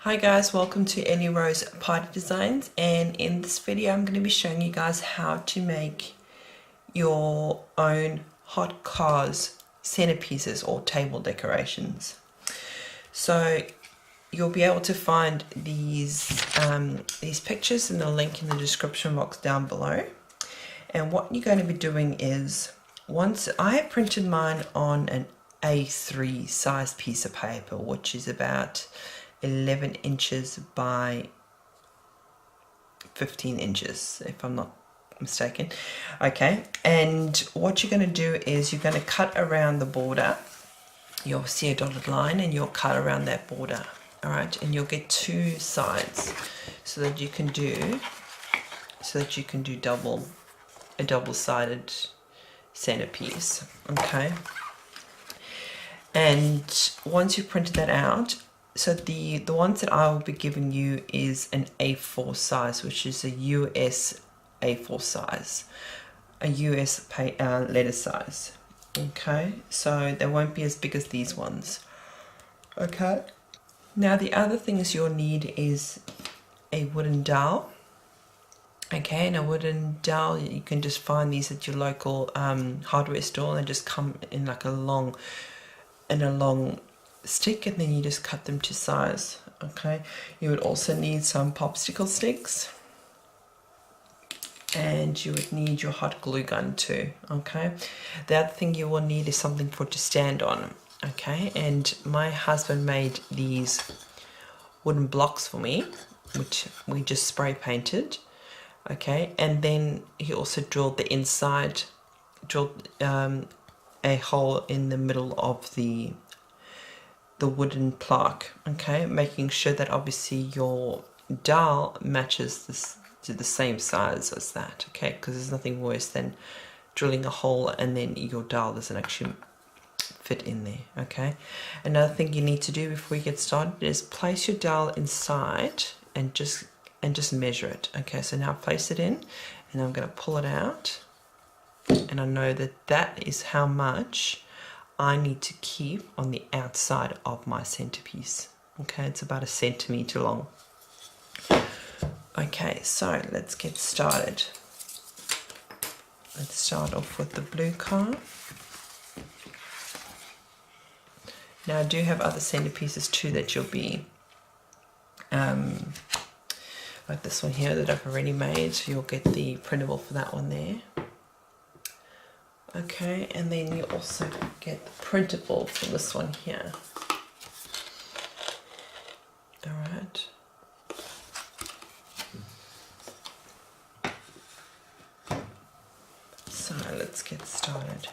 Hi guys, welcome to Ellie Rose Party Designs, and in this video I'm going to be showing you guys how to make your own hot cars centerpieces or table decorations. So you'll be able to find these pictures in the link in the description box down below. And what you're going to be doing is, once I have printed mine on an A3 size piece of paper, which is about 11 inches by 15 inches, if I'm not mistaken. Okay, and what you're going to do is you're going to cut around the border. You'll see a dotted line and you'll cut around that border. All right, and you'll get two sides so that you can do a double-sided centerpiece. Okay, and once you've printed that out, so the ones that I will be giving you is an A4 size, which is a US A4 size, a US letter size. Okay, so they won't be as big as these ones. Okay, now the other things you'll need is a wooden dowel. Okay, and a wooden dowel, you can just find these at your local hardware store, and they just come in like a long stick, and then you just cut them to size. Okay, you would also need some popsicle sticks, and you would need your hot glue gun too. Okay, the other thing you will need is something for it to stand on. Okay, and my husband made these wooden blocks for me, which we just spray painted. Okay, and then he also drilled a hole in the middle of the wooden plaque. Okay, making sure that obviously your dowel matches this to the same size as that. Okay, because there's nothing worse than drilling a hole and then your dowel doesn't actually fit in there. Okay, another thing you need to do before you get started is place your dowel inside and just measure it. Okay, so now place it in, and I'm going to pull it out, and I know that is how much I need to keep on the outside of my centerpiece. Okay, it's about 1 centimeter long. Okay, so let's get started. Let's start off with the blue car. Now I do have other centerpieces too that you'll be like this one here that I've already made, so you'll get the printable for that one there. Okay, and then you also get the printable for this one here. Alright. So let's get started.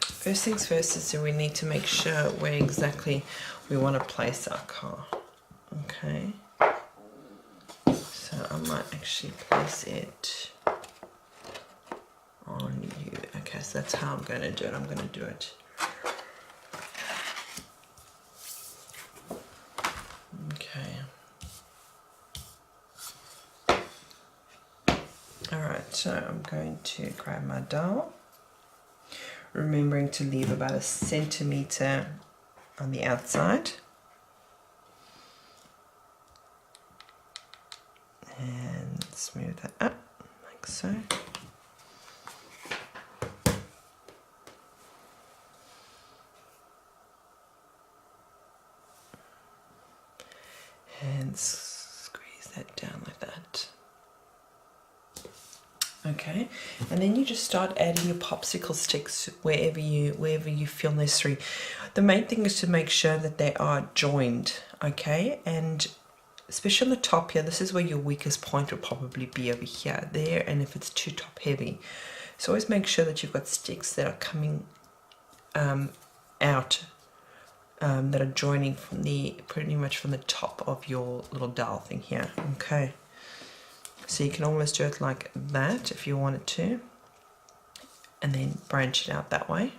First things first is that we need to make sure where exactly we want to place our car. Okay. So I might actually place it on you. Okay, so that's how I'm going to do it. I'm going to do it. Okay. Alright, so I'm going to grab my dowel, remembering to leave about 1 centimeter on the outside. And smooth that up, like so. And squeeze that down like that. Okay, and then you just start adding your popsicle sticks wherever you feel necessary. The main thing is to make sure that they are joined. Okay, and especially on the top here, this is where your weakest point will probably be, over here, there, and if it's too top heavy. So always make sure that you've got sticks that are coming out, that are joining from pretty much from the top of your little dowel thing here. Okay, so you can almost do it like that if you wanted to, and then branch it out that way.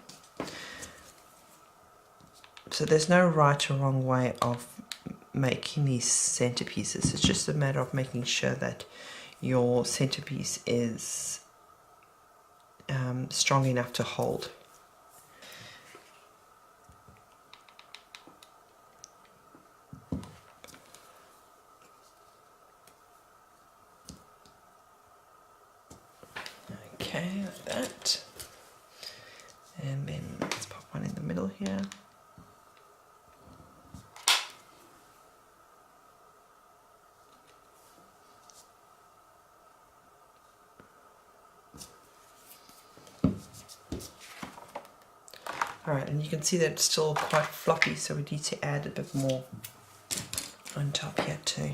So there's no right or wrong way of making these centerpieces. It's just a matter of making sure that your centerpiece is strong enough to hold. Alright, and you can see that it's still quite floppy, so we need to add a bit more on top here too.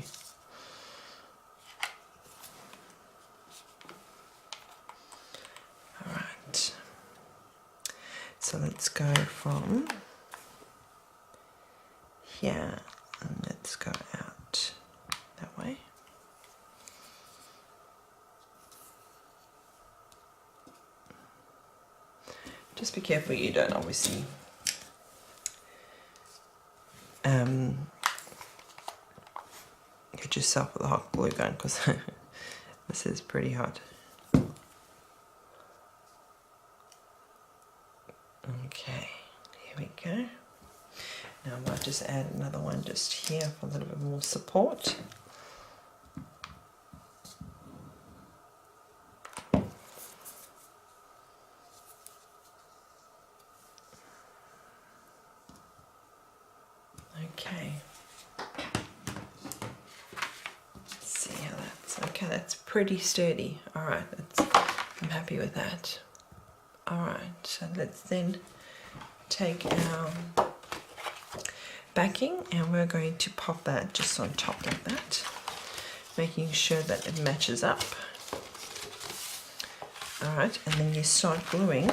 Alright, so let's go from here and let's go out that way. Just be careful you don't obviously get yourself with a hot glue gun, because this is pretty hot. Okay, here we go. Now I might just add another one just here for a little bit more support. Okay. Let's see how that's okay. That's pretty sturdy. All right, I'm happy with that. All right, so let's then take our backing and we're going to pop that just on top like that, making sure that it matches up. All right, and then you start gluing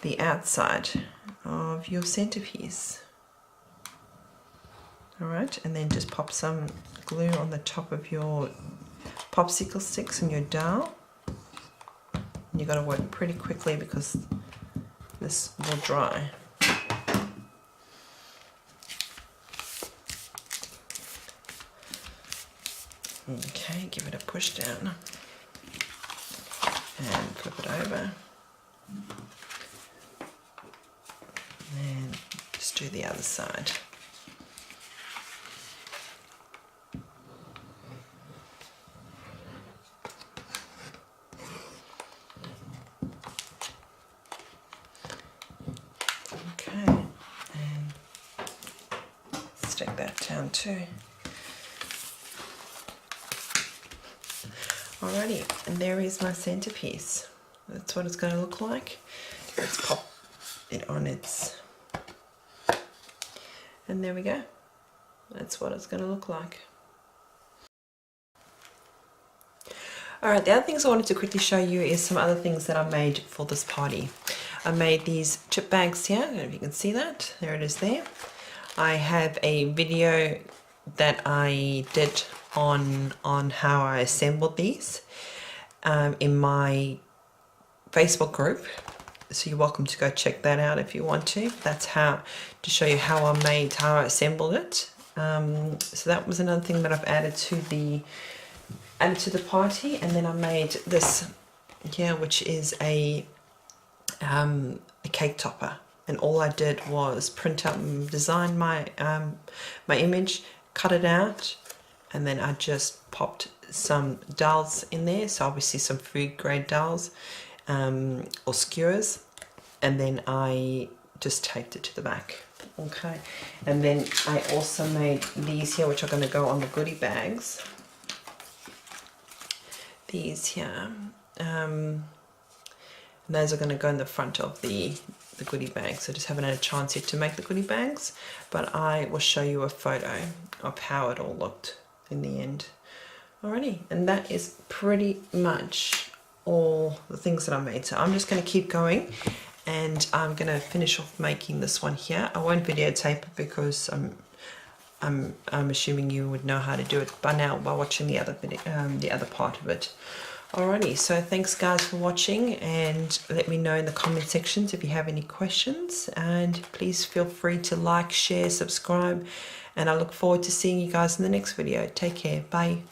the outside of your centerpiece. All right, and then just pop some glue on the top of your popsicle sticks and your dowel. And you got to work pretty quickly because this will dry. Okay, give it a push down and flip it over. And just do the other side. Okay, and stick that down too. Alrighty, and there is my centerpiece. That's what it's going to look like. Let's pop it on its, and there we go. That's what it's going to look like. Alright, the other things I wanted to quickly show you is some other things that I made for this party. I made these chip bags here. I don't know if you can see that. There it is there. I have a video that I did on how I assembled these in my Facebook group. So you're welcome to go check that out if you want to. That's how to show you how I assembled it. So that was another thing that I've added to the party. And then I made this here, which is a cake topper. And all I did was print out and design my my image, cut it out, and then I just popped some dowels in there. So obviously some food grade dowels or skewers, and then I just taped it to the back. Okay, and then I also made these here, which are going to go on the goodie bags. These here, and those are going to go in the front of the goodie bag. So I just haven't had a chance yet to make the goodie bags, but I will show you a photo of how it all looked in the end. Alrighty, and that is pretty much all the things that I made. So I'm just going to keep going, and I'm going to finish off making this one here. I won't videotape it because I'm assuming you would know how to do it by now by watching the other video, the other part of it. Alrighty, so thanks guys for watching, and let me know in the comment sections if you have any questions, and please feel free to like, share, subscribe, and I look forward to seeing you guys in the next video. Take care, bye.